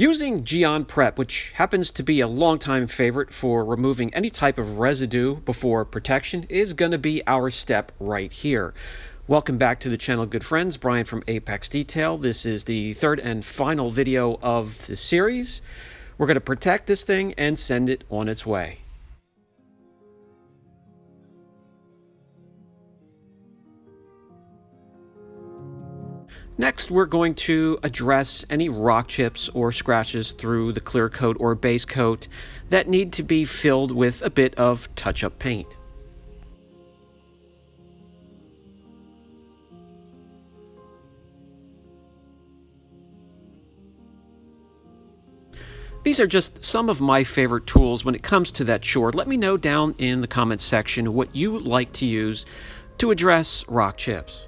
Using Geon Prep, which happens to be a longtime favorite for removing any type of residue before protection, is going to be our step right here. Welcome back to the channel, good friends. Brian from Apex Detail. This is the third and final video of the series. We're going to protect this thing and send it on its way. Next, we're going to address any rock chips or scratches through the clear coat or base coat that need to be filled with a bit of touch-up paint. These are just some of my favorite tools when it comes to that chore. Let me know down in the comments section what you like to use to address rock chips.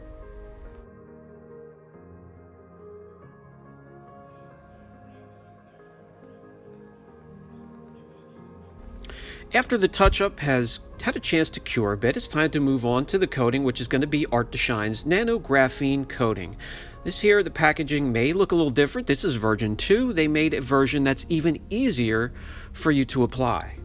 After the touch-up has had a chance to cure a bit, it's time to move on to the coating, which is going to be Art to Shine's Nano Graphene coating. This here, the packaging may look a little different. This is version 2. They made a version that's even easier for you to apply.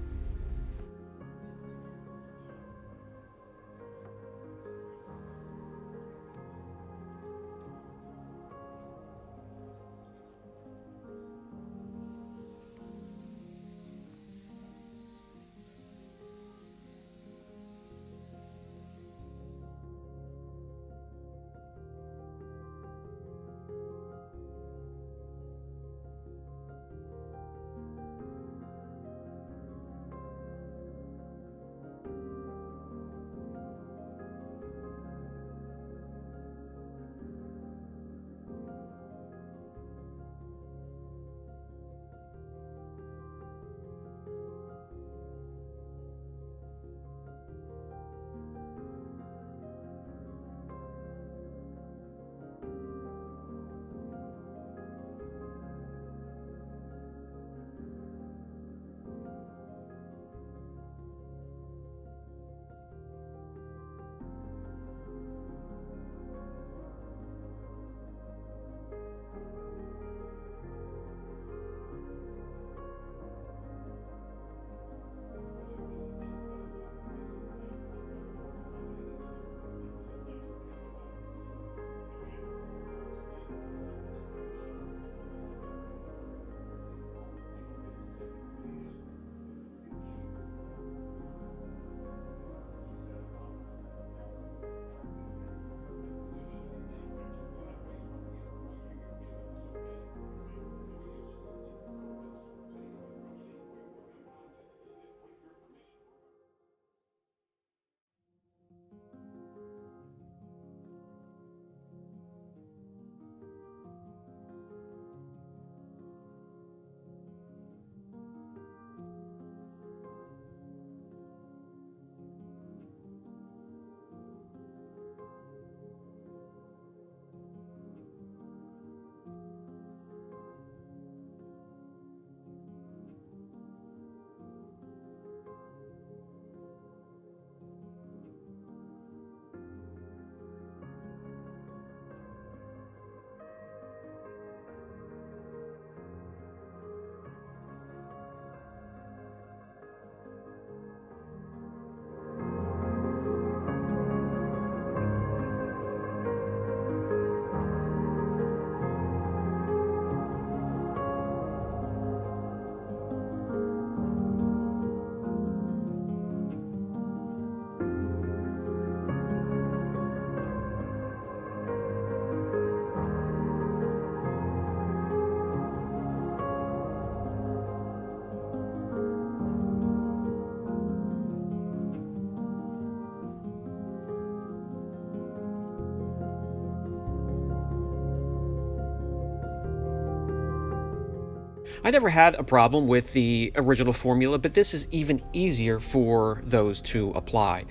I never had a problem with the original formula, but this is even easier for those to apply.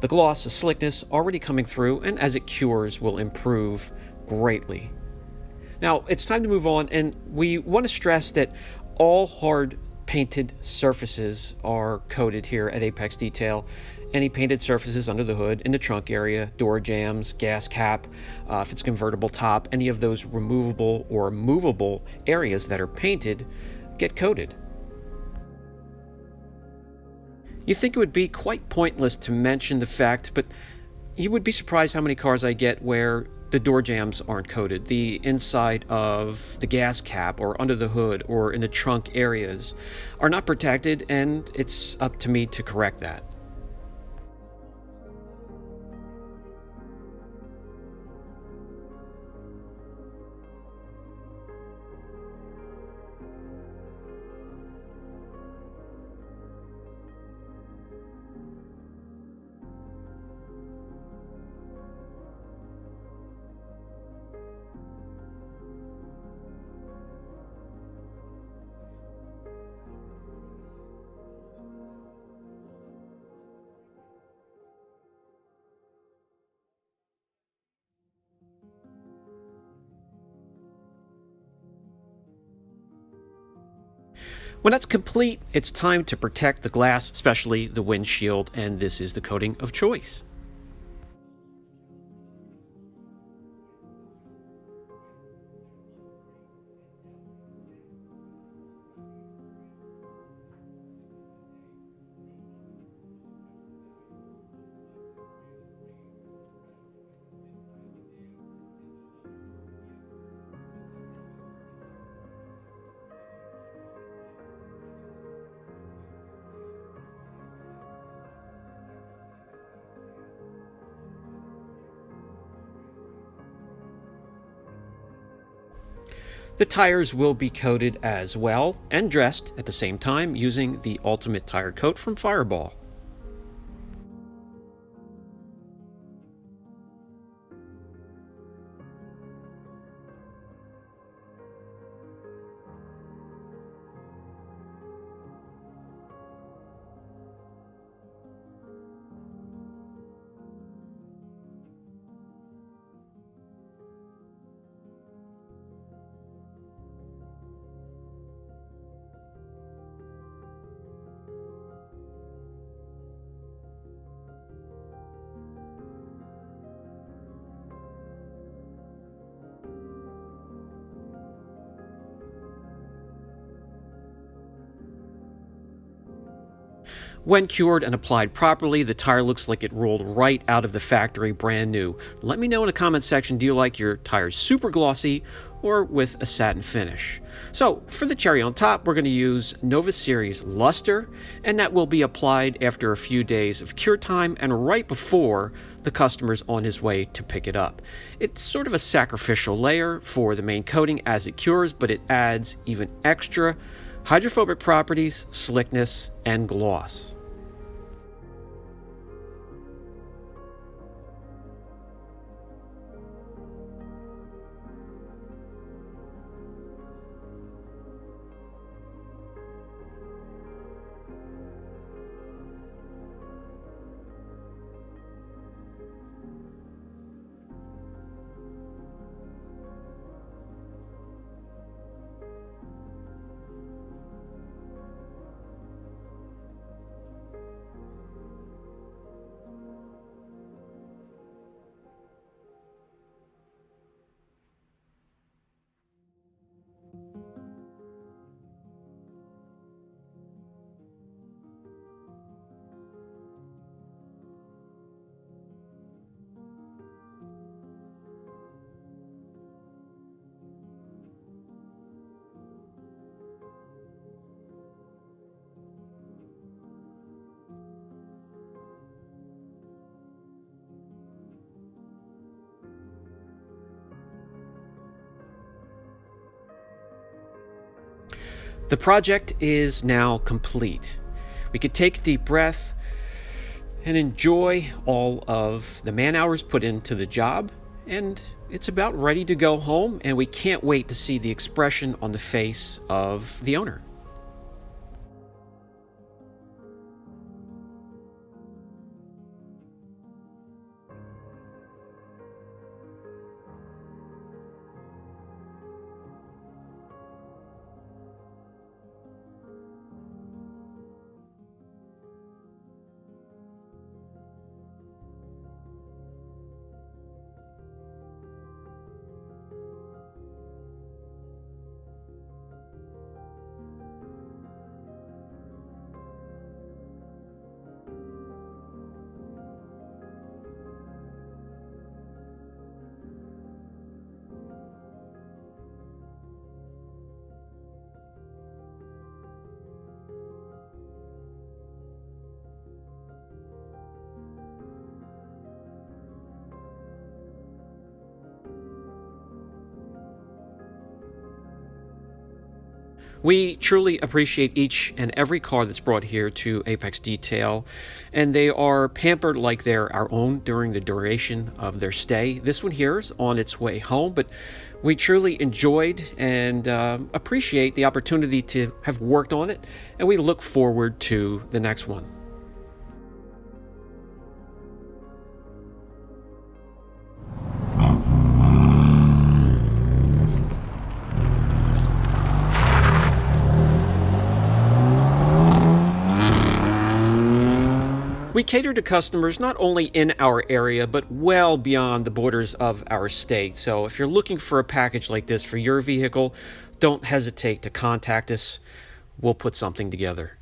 The gloss, the slickness already coming through, and as it cures will improve greatly. Now it's time to move on, and we want to stress that all hard painted surfaces are coated here at Apex Detail, any painted surfaces under the hood, in the trunk area, door jambs, gas cap, if it's convertible top, any of those removable or movable areas that are painted get coated. You think it would be quite pointless to mention the fact, but you would be surprised how many cars I get where the door jambs aren't coated. The inside of the gas cap or under the hood or in the trunk areas are not protected, and it's up to me to correct that. When that's complete, it's time to protect the glass, especially the windshield, and this is the coating of choice. The tires will be coated as well and dressed at the same time using the Ultimate Tire Coat from Fireball. When cured and applied properly, the tire looks like it rolled right out of the factory brand new. Let me know in the comment section, do you like your tires super glossy or with a satin finish? So for the cherry on top, we're going to use Nova Series Luster, and that will be applied after a few days of cure time and right before the customer's on his way to pick it up. It's sort of a sacrificial layer for the main coating as it cures, but it adds even extra hydrophobic properties, slickness, and gloss. The project is now complete. We could take a deep breath and enjoy all of the man hours put into the job, and it's about ready to go home, and we can't wait to see the expression on the face of the owner. We truly appreciate each and every car that's brought here to Apex Detail, and they are pampered like they're our own during the duration of their stay. This one here is on its way home, but we truly enjoyed and appreciate the opportunity to have worked on it, and we look forward to the next one. We cater to customers not only in our area, but well beyond the borders of our state. So if you're looking for a package like this for your vehicle, don't hesitate to contact us. We'll put something together.